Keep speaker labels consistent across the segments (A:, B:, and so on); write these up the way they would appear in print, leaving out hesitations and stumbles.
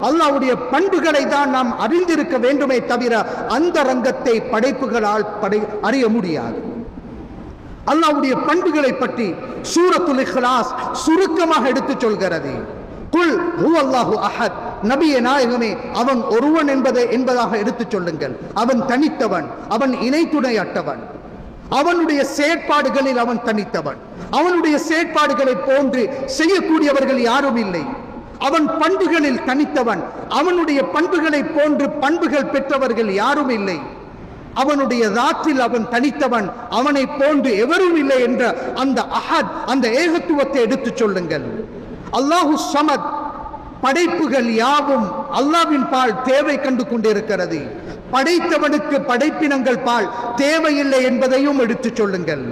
A: அல்லாஹ்வுடைய பண்புகளை தான் நாம் அறிந்திருக்க வேண்டுமே தவிர அந்த ரங்கத்தை படைப்புகளால் அறிய முடியாது. அல்லாஹ்வுடைய பண்புகளை பற்றி சூரத்துல் இக்லாஸ் சுருக்கமாக எடுத்துச் சொல்கிறது. குல் ஹுவல்லாஹு அஹத், நபியே நாயகமே அவன் ஒருவன் என்பதாக எடுத்துச் சொல்லுங்கள். அவன் தனித்தவன், அவன் இணை துணையற்றவன், அவனுடைய செயற்பாடுகளில் அவன் தனித்தவன், அவனுடைய செயற்பாடுகளை போன்று செய்யக்கூடியவர்கள் யாரும் இல்லை. அவன் பண்புகளில் தனித்தவன், அவனுடைய பண்புகளை போன்று பண்புகள் பெற்றவர்கள் யாரும் இல்லை. அவனுடைய தாத்தில் அவன் தனித்தவன், அவனை போன்று எவரும் இல்லை என்ற அந்த அஹத், அந்த ஏகத்துவத்தை எடுத்துச் சொல்லுங்கள். அல்லாஹு ஸமத், படைப்புகள் யாவும் அல்லாஹ்வின் பால் தேவை கண்டு கொண்டிருக்கிறது. படைத்தவனுக்கு படைப்பினங்கள் பால் தேவையில்லை என்பதையும் எடுத்துச் சொல்லுங்கள்.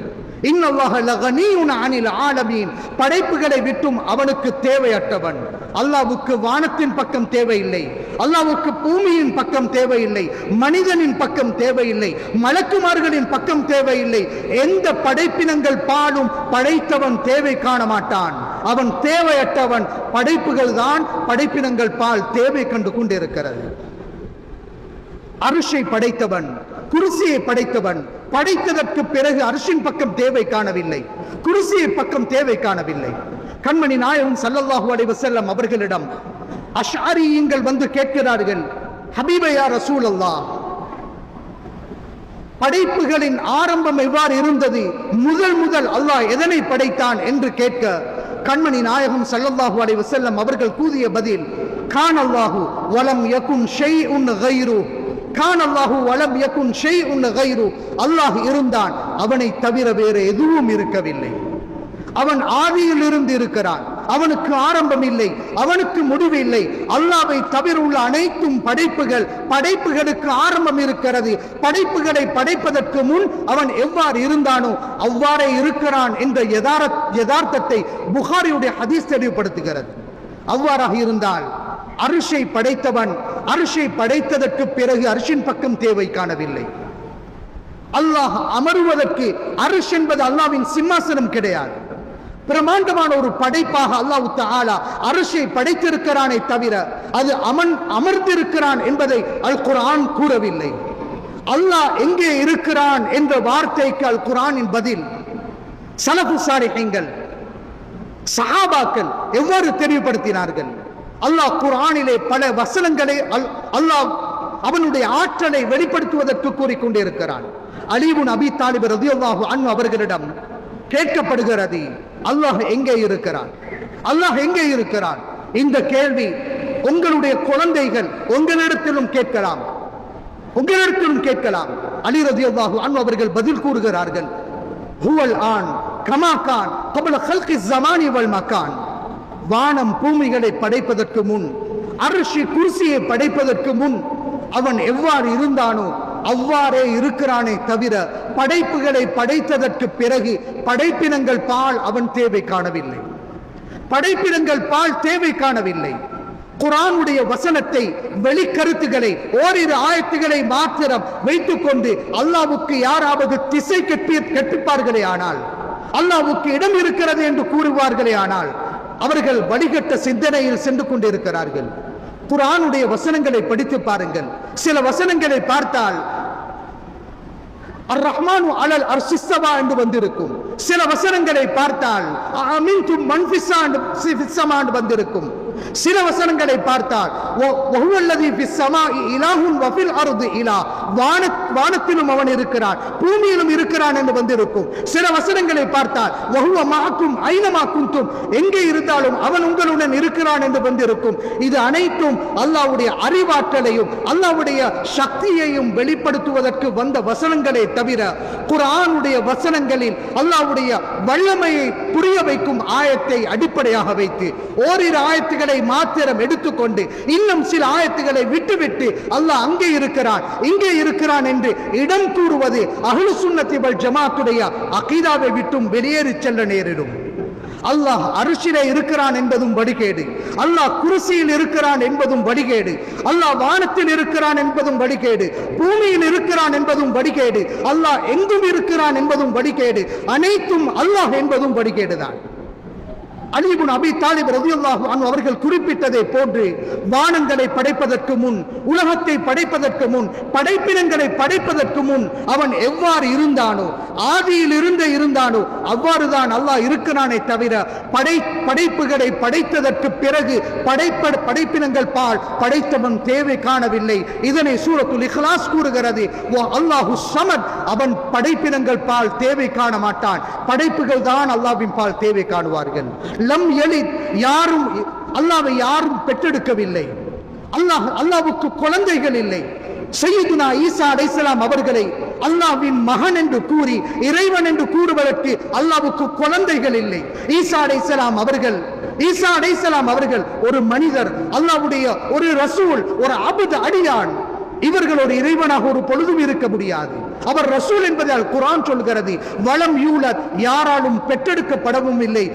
A: இன்னல்லாஹ லகனியுன் அனில் ஆலமீன், படைப்புகளை விட்டும் அவனுக்கு தேவையற்றவன். அல்லாஹ்வுக்கு வானத்தின் பக்கம் தேவையில்லை, அல்லாஹ்வுக்கு பூமியின் பக்கம் தேவையில்லை, மனிதனின் பக்கம் தேவையில்லை, மலக்குமார்களின் பக்கம் தேவையில்லை. எந்த படைப்பினங்கள் பாலும் படைத்தவன் தேவை காண மாட்டான். அவன் தேவையற்றவன். படைப்புகள் தான் படைப்பினங்கள் பால் தேவை கண்டு கொண்டிருக்கிறது. அர்ஷை படைத்தவன், குர்சியை படைத்தவன், படைத்ததற்கு பிறகு அர்ஷின் பக்கம் தேவை காணவில்லை, குர்சியை பக்கம் தேவை காணவில்லை. கண்மணி நாயகம் ஸல்லல்லாஹு அலைஹி வஸல்லம் அவர்களிடம் அஷ்அரியிங்கள் வந்து கேட்கிறார்கள், ஹபீபே யா ரசூலல்லாஹ், படைப்புகளின் ஆரம்பம் எவ்வாறு இருந்தது, முதல் அல்லாஹ் எதனை படைத்தான் என்று கேட்க கண்மணி நாயகம் ஸல்லல்லாஹு அலைஹி வஸல்லம் அவர்கள் கூறிய பதில், கானல்லாஹு வலம் யகுன் ஷைஉன் கைரு, கானல்லாஹு வலம் யகுன் ஷைஉன் கைரு, அல்லாஹ் இருந்தான், அவனை தவிர வேறு எதுவும் இருக்கவில்லை. அவன் ஆதியில் இருந்து இருக்கிறான், அவனுக்கு ஆரம்பம் இல்லை, அவனுக்கு முடிவு இல்லை. அல்லாஹ்வை தவிர உள்ள அனைத்தும் படைப்புகளுக்கு ஆரம்பம் இருக்கிறது. படைப்புகளை படைப்பதற்கு முன் அவன் எவ்வாறு இருந்தானோ அவ்வாறே இருக்கிறான் என்ற யதார்த்தத்தை புகாரியுடைய ஹதீஸ் தெளிவுபடுத்துகிறது. அவ்வாறாக இருந்தால் அர்ஷை படைத்தவன், அர்ஷை படைத்ததற்கு பிறகு அர்ஷின் பக்கம் தேவை காணவில்லை. அல்லாஹ் அமருவதற்கு அர்ஷ் என்பது அல்லாஹ்வின் சிம்மாசனம் கிடையாது. பிரமாண்டமான ஒரு படைப்பாக அல்லாஹ் தஆலா அர்ஷை படைத்திருக்கிறானே தவிர அது அமர்ந்திருக்கிறான் என்பதை அல் குர்ஆன் கூறவில்லை. அல்லாஹ் எங்கே இருக்கிறான் என்ற வார்த்தைக்கு அல் குர்ஆனின் பதில் ஸலஃபு ஸாலிஹீன்கள், சஹாபாக்கள் எவ்வாறு தெளிவுபடுத்தினார்கள். அல்லாஹ் குர்ஆனிலே பல வசனங்களை அல்லாஹ் அவனுடைய ஆற்றலை வெளிப்படுத்துவதற்கு கூறிக்கொண்டிருக்கிறான். அலி இப்னு அபீ தாலிப் ரலியல்லாஹு அன்ஹு அவர்களிடம் கேட்கப்படுகிறது, அல்லாஹ் எங்கே இருக்கிறான், அல்லாஹ் எங்கே இருக்கிறான்? இந்த கேள்வி உங்களுடைய குழந்தைகள் உங்களிடத்திலும் கேட்கலாம், உங்களிடத்திலும் கேட்கலாம். அலி ரலியல்லாஹு அன்ஹு அவர்கள் பதில் கூறுகிறார்கள், ஹுவல் ஆன் கமா கான் கப்ல ஹல்கி ஸமானி வல் மகான், வானம் பூமிகளை படைப்பதற்கு முன், அர்ஷ் குர்சியை படைப்பதற்கு முன் அவன் எவ்வாறு இருந்தானோ அவ்வாறே இருக்கிறானே தவிர படைப்புகளை படைத்ததற்கு பிறகு படைப்பினங்கள் பால் அவன் தேவை காணவில்லை, படைப்பினங்கள் பால் தேவை காணவில்லை. குர்ஆனுடைய வசனத்தை, வெளிக்கருத்துக்களை, ஓரிரு ஆயத்துகளை மாத்திரம் வைத்துக் கொண்டு அல்லாஹ்வுக்கு யாராவது திசை கற்பிப்பார்களே ஆனால், அல்லாஹ்வுக்கு இடம் இருக்கிறது என்று கூறுவார்களே ஆனால் அவர்கள் வழிகட்ட சிந்தனையில் சென்று கொண்டிருக்கிறார்கள். குர்ஆனுடைய வசனங்களை படித்து பாருங்கள். சில வசனங்களை பார்த்தால் அர்-ரஹ்மானு அலல் அர்ஷி இஸ்தவா என்று வந்திருக்கும். சில வசனங்களை பார்த்தால் அமின்தும் மன் ஃபிஸ் ஸமா என்று வந்திருக்கும். சில வசனங்களை பார்த்தால் வஹுவல்லதி ஃபிஸ் ஸமாஇ இலாஹுன் வ ஃபில் அர்தி இலா, வானத்திலும் அவன் இருக்கிறான், பூமியிலும் இருக்கிறான் என்று வந்திருக்கும். சில வசனங்களை பார்த்தால் வஹுவ மஅக்கும் ஐனமா குன்தும், எங்கே இருந்தாலும் அவன் உங்களுடன் இருக்கிறான் என்று வந்திருக்கும். இது அனைத்தும் அல்லாஹ்வுடைய அறிவாற்றலையும் அல்லாஹ்வுடைய சக்தியையும் வெளிப்படுத்துவதற்கு வந்த வசனங்களே தவிர குர்ஆனுடைய வசனங்களில் அல்லாஹ்வுடைய வல்லமையை புரிய வைக்கும் ஆயத்தை அடிப்படையாக வைத்து ஓரிரு ஆயத்துக்களை மாத்திரம் எடுத்துக்கொண்டு இன்னும் சில ஆயத்துக்களை விட்டுவிட்டு அல்லாஹ் அங்கே இருக்கிறான் இங்கே இருக்கிறான் என்று இடம் கூறுவது அஹ்லு சுன்னத்தி வல் ஜமாத்துடைய அகீதாவை விட்டும் வெளியேறி செல்ல நேரிடும். அல்லாஹ் அர்ஷிலே இருக்கிறான் என்பதும் வடிகேடு, அல்லாஹ் குர்சியில் இருக்கிறான் என்பதும் வடிகேடு, அல்லாஹ் வானத்தில் இருக்கிறான் என்பதும் வடிகேடு, பூமியில் இருக்கிறான் என்பதும் வடிகேடு, அல்லாஹ் எங்கும் இருக்கிறான் என்பதும் வடிகேடு, அனைத்தும் அல்லாஹ் என்பதும் வடிகேடுதான். அலி இப்னு அபீ தாலிப் ரலியல்லாஹு அன்ஹு அவர்கள் குறிப்பிட்டதை போன்று வானங்களை படைப்பதற்கு முன், உலகத்தை படைப்பதற்கு முன், படைப்பினங்களை படைப்பதற்கு முன் அவன் எவ்வாறு இருந்தானோ, ஆதியில் இருந்தானோ அவ்வாறுதான் அல்லாஹ் இருக்கிறானே தவிர படைப்புகளை படைத்ததற்கு பிறகு படைப்பினங்கள் பால் படைத்தவன் தேவை காணவில்லை. இதனை சூரத்துல் இக்லாஸ் கூறுகிறது. அல்லாஹு ஸமத், அவன் படைப்பினங்கள் பால் தேவை காண மாட்டான், படைப்புகள் தான் அல்லாஹ்வின் பால் தேவை காணுவார்கள். லம் யலித், யாரும் அல்லாஹ்வை யாரும் பெற்றெடுக்கவில்லை. அல்லாஹ்வுக்கு குழந்தைகள் இல்லை. சையதுனா ஈசா அலைஹிஸ்ஸலாம் அவர்களை அல்லாஹ்வின் மகன் என்று கூறி இறைவன் என்று கூறுவதற்கு அல்லாஹ்வுக்கு குழந்தைகள் இல்லை. ஈசா அலைஹிஸ்ஸலாம் அவர்கள் ஒரு மனிதர், அல்லாஹ்வுடைய ஒரு ரசூல், ஒரு அபுத் அடியான். இவர்கள் ஒரு இறைவனாக ஒரு பொழுதும் இருக்க முடியாது. அவர் ரசூல் என்பதால் குர்ஆன் சொல்கிறது, வலம் யூலத், யாராலும் பெற்றெடுக்கப்படவும் இல்லை.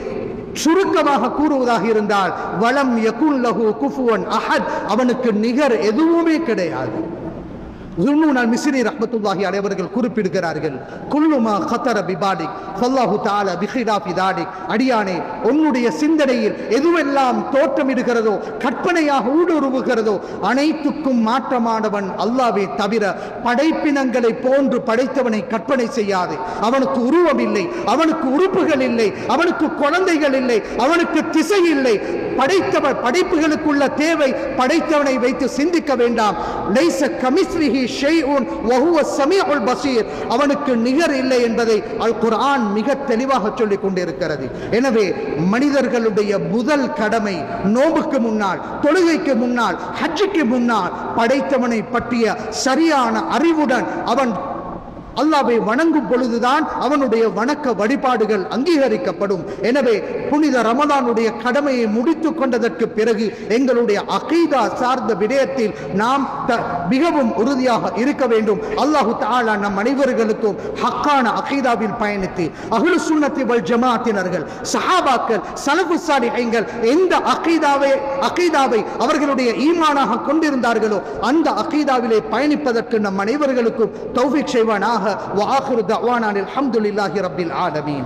A: சுருக்கமாக கூறுவதாக இருந்தால் வலம் யகுன் லஹு குஃபுவன் அஹத், அவனுக்கு நிகர் எதுவுமே கிடையாது. ஸுன்னூன் அல்-மிஸ்ரி ரஹ்மத்துல்லாஹி அலைஹி அவர்கள் குறிப்பிடுகிறார்கள், குல்லு மா கதர பிபாலிக் ஃபல்லாஹு தஆலா பிகிலாஃபி தாலிக், அடியானே உன்னுடைய சிந்தனையில் எதுவெல்லாம் தோற்றமிடுகிறதோ, கற்பனையாக ஊடுருவுகிறதோ, அனைத்துக்கும் மாற்றமானவன் அல்லாஹ்வே தவிர படைப்பினங்களை போன்று படைத்தவனை கற்பனை செய்யாது. அவனுக்கு உருவம் இல்லை, அவனுக்கு உறுப்புகள் இல்லை, அவனுக்கு குழந்தைகள் இல்லை, அவனுக்கு திசை இல்லை. படைப்புகளுக்குள்ள தேவை படைத்தவனை வைத்து சிந்திக்க வேண்டாம். லைஸ கமிஸ்லிஹி ஷைஉன் வஹுவ ஸமீஉல் பஸீர், அவனுக்கு நிகர் இல்லை என்பதை அல் குர்ஆன் மிக தெளிவாக சொல்லிக் கொண்டிருக்கிறது. எனவே மனிதர்களுடைய முதல் கடமை, நோன்புக்கு முன்னால், தொழுகைக்கு முன்னால், ஹஜ்ஜுக்கு முன்னால் படைத்தவனை பற்றிய சரியான அறிவுடன் அவன் அல்லாஹ்வை வணங்கும் பொழுதுதான் அவனுடைய வணக்க வழிபாடுகள் அங்கீகரிக்கப்படும். எனவே புனித ரமதானுடைய கடமையை முடித்துக் கொண்டதற்கு பிறகு எங்களுடைய அகீதா சார்ந்த விடயத்தில் நாம் மிகவும் உறுதியாக இருக்க வேண்டும். அல்லாஹு தஆலா நம் அனைவர்களுக்கும் ஹக்கான அகீதாவில் பயணித்து அஹ்லு சுன்னத்தி வல் ஜமாஅத்தினர்கள், சஹாபாக்கள், ஸலஃபு ஸாலிஹீன்கள் எந்த அகீதாவை அவர்களுடைய ஈமானாக கொண்டிருந்தார்களோ அந்த அகீதாவிலே பயணிப்பதற்கு நம் அனைவர்களுக்கும் தௌஃபீக் செய்வானாக. وآخر دعوانا الحمد لله رب العالمين.